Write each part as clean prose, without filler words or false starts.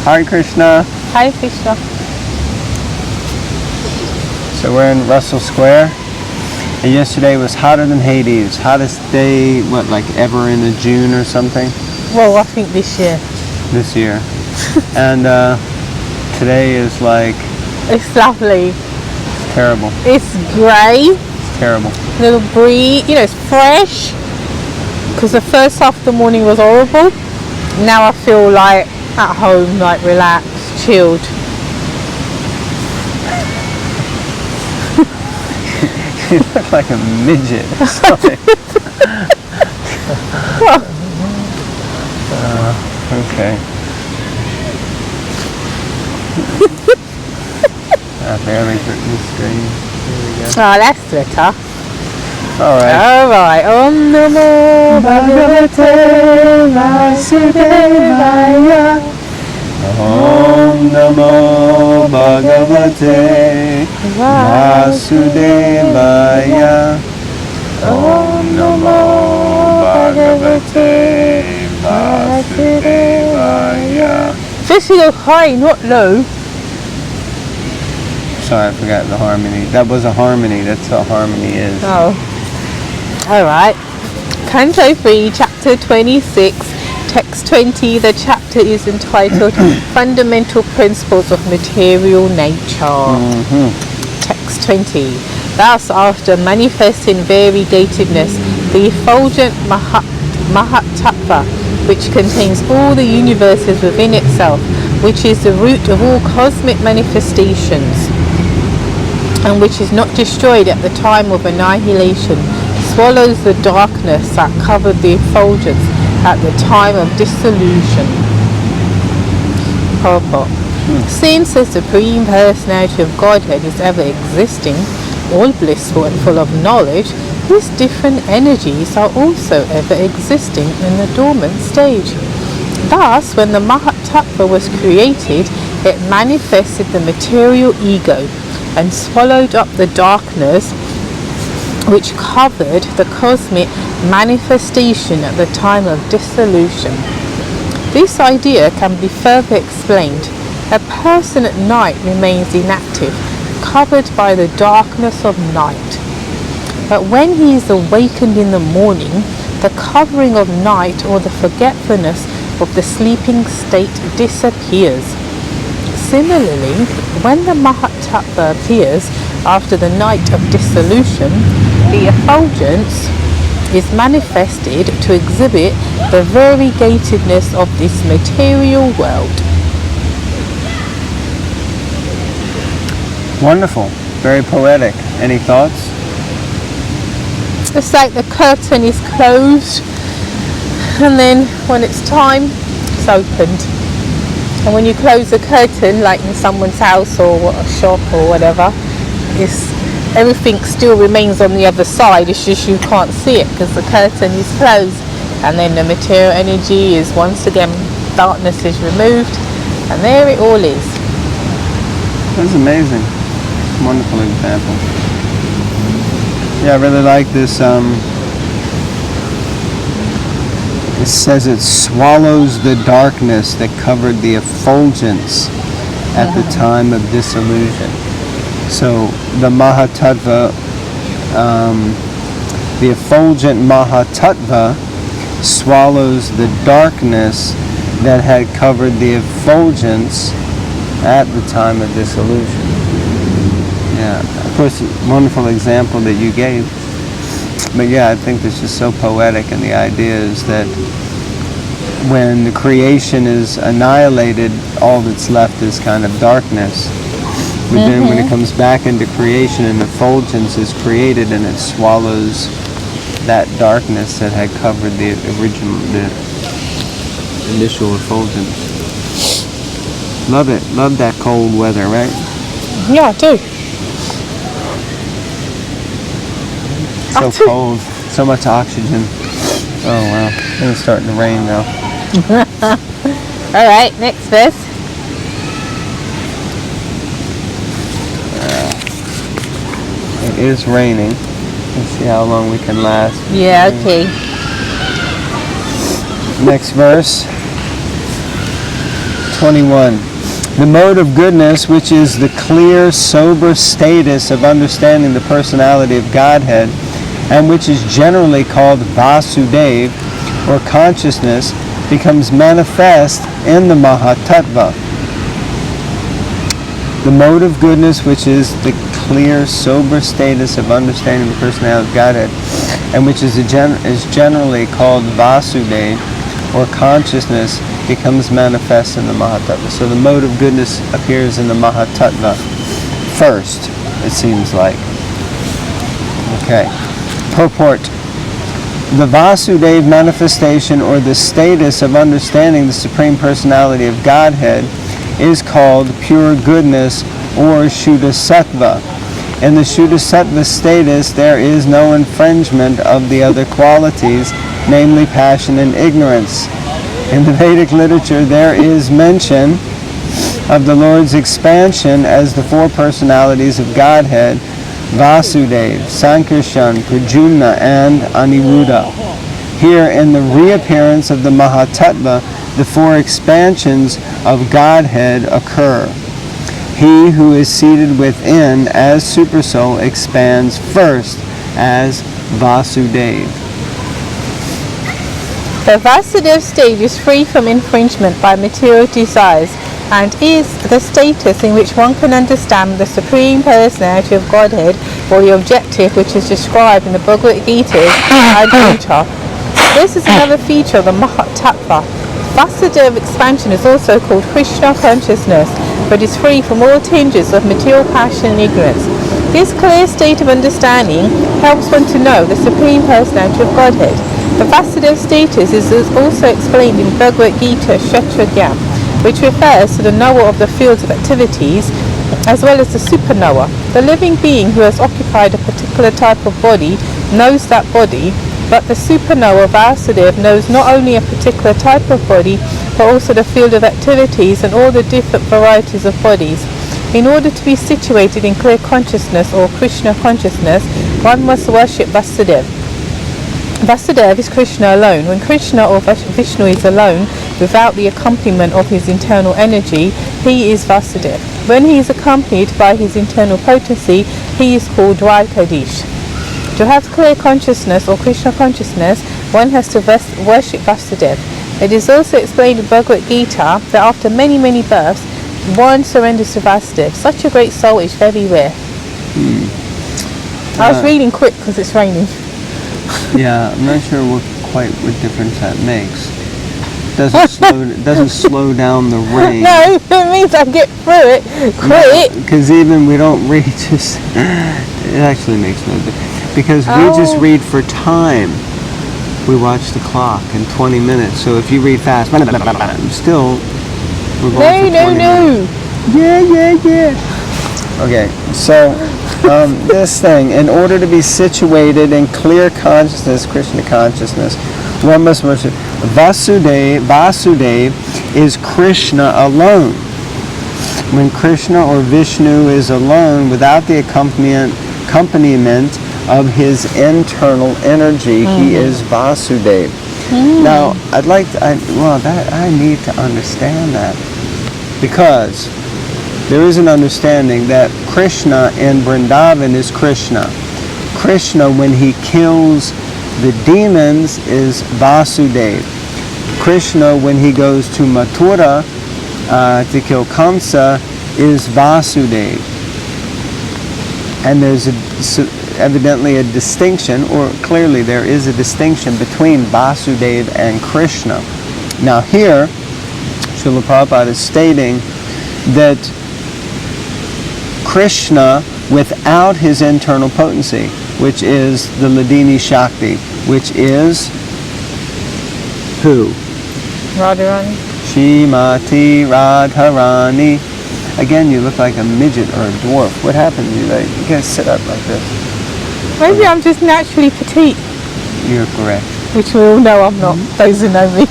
Hare Krishna. Hare Krishna. So we're in Russell Square. And yesterday was hotter than Hades. Hottest day, like ever in a June or something? Well, I think this year. This year. And today is like... It's lovely. It's terrible. It's grey. It's terrible. Little breeze. It's fresh. Because the first half of the morning was horrible. Now I feel like at home, like relaxed, chilled. You look like a midget or something. Okay. I barely put the screen. Here we go. Oh, that's better. Alright. Om Namo Bhagavate Vasudevaya. Om Namo Bhagavate Vasudevaya. Om Namo Bhagavate Vasudevaya. Supposed to go high, not low. Sorry, I forgot the harmony. That was a harmony. That's how harmony is. Oh. Alright. Canto 3, Chapter 26, Text 20. The chapter is entitled Fundamental Principles of Material Nature. Text 20. Thus, after manifesting variegatedness, the effulgent Mahatattva, which contains all the universes within itself, which is the root of all cosmic manifestations, and which is not destroyed at the time of annihilation, swallows the darkness that covered the effulgence at the time of dissolution. Purport. Since the Supreme Personality of Godhead is ever existing, all blissful and full of knowledge, these different energies are also ever existing in the dormant stage. Thus, when the Mahatattva was created, it manifested the material ego and swallowed up the darkness which covered the cosmic manifestation at the time of dissolution. This idea can be further explained. A person at night remains inactive, covered by the darkness of night. But when he is awakened in the morning, the covering of night or the forgetfulness of the sleeping state disappears. Similarly, when the Mahatattva appears after the night of dissolution, the effulgence is manifested to exhibit the variegatedness of this material world. Wonderful. Very poetic. Any thoughts? It's like the curtain is closed, and then when it's time, it's opened. And when you close the curtain, like in someone's house or a shop or whatever, everything still remains on the other side. It's just you can't see it because the curtain is closed. And then the material energy is once again, darkness is removed, and there it all is. That's amazing. Wonderful example. Yeah, I really like this. It says it swallows the darkness that covered the effulgence at the time of dissolution. So the Mahatattva, the effulgent Mahatattva swallows the darkness that had covered the effulgence at the time of dissolution. Yeah, of course, wonderful example that you gave. But yeah, I think this is so poetic, and the idea is that when the creation is annihilated, all that's left is kind of darkness. But then when it comes back into creation, an effulgence is created, and it swallows that darkness that had covered the initial effulgence. Love it. Love that cold weather, right? Yeah, I do. So cold. So much oxygen. Oh wow. It's starting to rain now. Alright, next verse. It is raining. Let's see how long we can last. Yeah, okay. Next verse. 21. The mode of goodness, which is the clear, sober status of understanding the personality of Godhead, and which is generally called Vasudeva, or consciousness, becomes manifest in the Mahatattva. The mode of goodness, which is the clear, sober status of understanding the personality of Godhead, and which is generally called Vasudeva, or consciousness, becomes manifest in the Mahatattva. So the mode of goodness appears in the Mahatattva first, it seems like. Okay. Purport. The Vasudeva manifestation, or the status of understanding the Supreme Personality of Godhead, is called pure goodness, or Shuddha-sattva. In the Shuddha-sattva status, there is no infringement of the other qualities, namely passion and ignorance. In the Vedic literature, there is mention of the Lord's expansion as the four personalities of Godhead, Vasudeva, Sankarshan, Pradyumna, and Aniruddha. Here, in the reappearance of the Mahatattva, the four expansions of Godhead occur. He who is seated within as Supersoul expands first as Vasudeva. The Vasudeva stage is free from infringement by material desires and is the status in which one can understand the Supreme Personality of Godhead, or the objective which is described in the Bhagavad Gita and Gita. This is another feature of the Mahatattva. Vasudeva expansion is also called Krishna consciousness, but is free from all tinges of material passion and ignorance. This clear state of understanding helps one to know the Supreme Personality of Godhead. The Vasudeva status is also explained in Bhagavad Gita Kshetragyan, which refers to the knower of the fields of activities, as well as the superknower. The living being who has occupied a particular type of body knows that body, but the superknower Vasudeva knows not only a particular type of body, but also the field of activities and all the different varieties of bodies. In order to be situated in clear consciousness, or Krishna consciousness, one must worship Vasudeva. Vasudeva is Krishna alone. When Krishna or Vishnu is alone, without the accompaniment of his internal energy, he is Vasudeva. When he is accompanied by his internal potency, he is called Dwarkadish. To have clear consciousness, or Krishna consciousness, one has to worship Vasudeva. It is also explained in Bhagavad Gita that after many, many births, one surrenders to Vasudeva. Such a great soul is very rare. I was reading quick because it's raining. Yeah, I'm not sure what difference that makes. Doesn't slow down the rain. No, it means I get through it quick. Because even we don't read just. It actually makes no difference. Because we just read for time. We watch the clock in 20 minutes. So if you read fast, still we're going for 20 minutes. Yeah. Okay, so this thing, in order to be situated in clear consciousness, Krishna consciousness, one must worship Vasudeva. Vasudeva is Krishna alone. When Krishna or Vishnu is alone, without the accompaniment of his internal energy, he is Vasudeva. Now, I need to understand that, because there is an understanding that Krishna in Vrindavan is Krishna. Krishna, when he kills the demons, is Vasudeva. Krishna, when he goes to Mathura to kill Kamsa, is Vasudeva. And there's evidently a distinction, or clearly there is a distinction between Vasudeva and Krishna. Now here, Srila Prabhupada is stating that Krishna, without his internal potency, which is the Ladini Shakti, which is who? Radharani. Shrimati Radharani. Again, you look like a midget or a dwarf. What happened? You gotta sit up like this. Maybe I'm just naturally petite. You're correct. Which we all know I'm not, those who know me.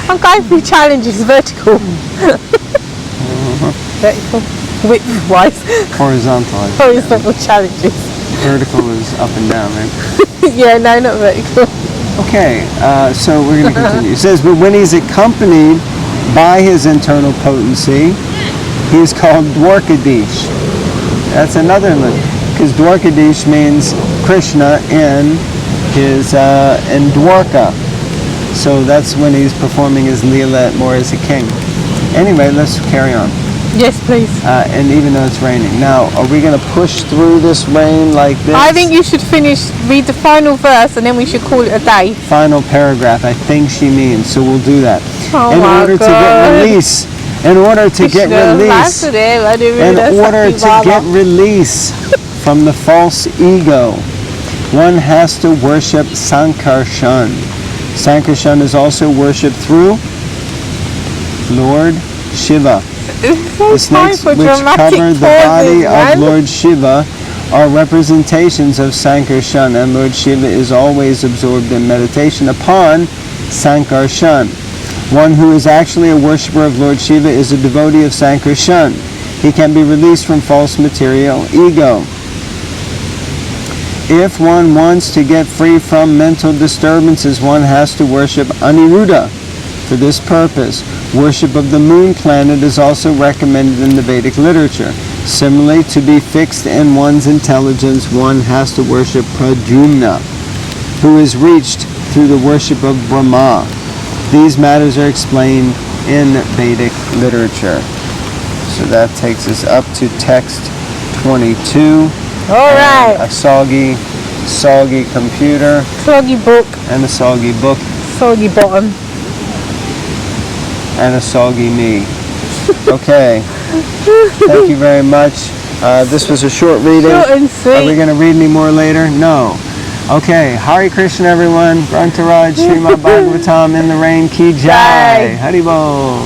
I'm going through challenges, vertical. Vertical, width-wise. Horizontal challenges. Vertical is up and down, right? Yeah, no, not vertical. Okay, so we're going to continue. It says, but when he's accompanied by his internal potency, he is called Dwarkadish. That's another one, because Dwarkadish means Krishna in Dwarka. So that's when he's performing his Leela more as a king. Anyway, let's carry on. Yes, please. And even though it's raining. Now, are we going to push through this rain like this? I think you should read the final verse, and then we should call it a day. Final paragraph, I think she means. So we'll do that. Oh in my order God. to get release. In order to get release. From the false ego, one has to worship Sankarshan. Sankarshan is also worshipped through Lord Shiva. The snakes which cover the body of Lord Shiva are representations of Sankarshan, and Lord Shiva is always absorbed in meditation upon Sankarshan. One who is actually a worshipper of Lord Shiva is a devotee of Sankarshan. He can be released from false material ego. If one wants to get free from mental disturbances, one has to worship Aniruddha. For this purpose, worship of the moon planet is also recommended in the Vedic literature. Similarly, to be fixed in one's intelligence, one has to worship Pradyumna, who is reached through the worship of Brahma. These matters are explained in Vedic literature. So that takes us up to text 22. All right. A soggy computer. Soggy book. And a soggy book. Soggy bottom. And a soggy me. Okay. Thank you very much. This was a short reading. Short and sweet. Are we going to read any more later? No. Okay. Hare Krishna, everyone. Grantaraj, Srimad Bhagavatam in the rain. Ki Jai. Haribol.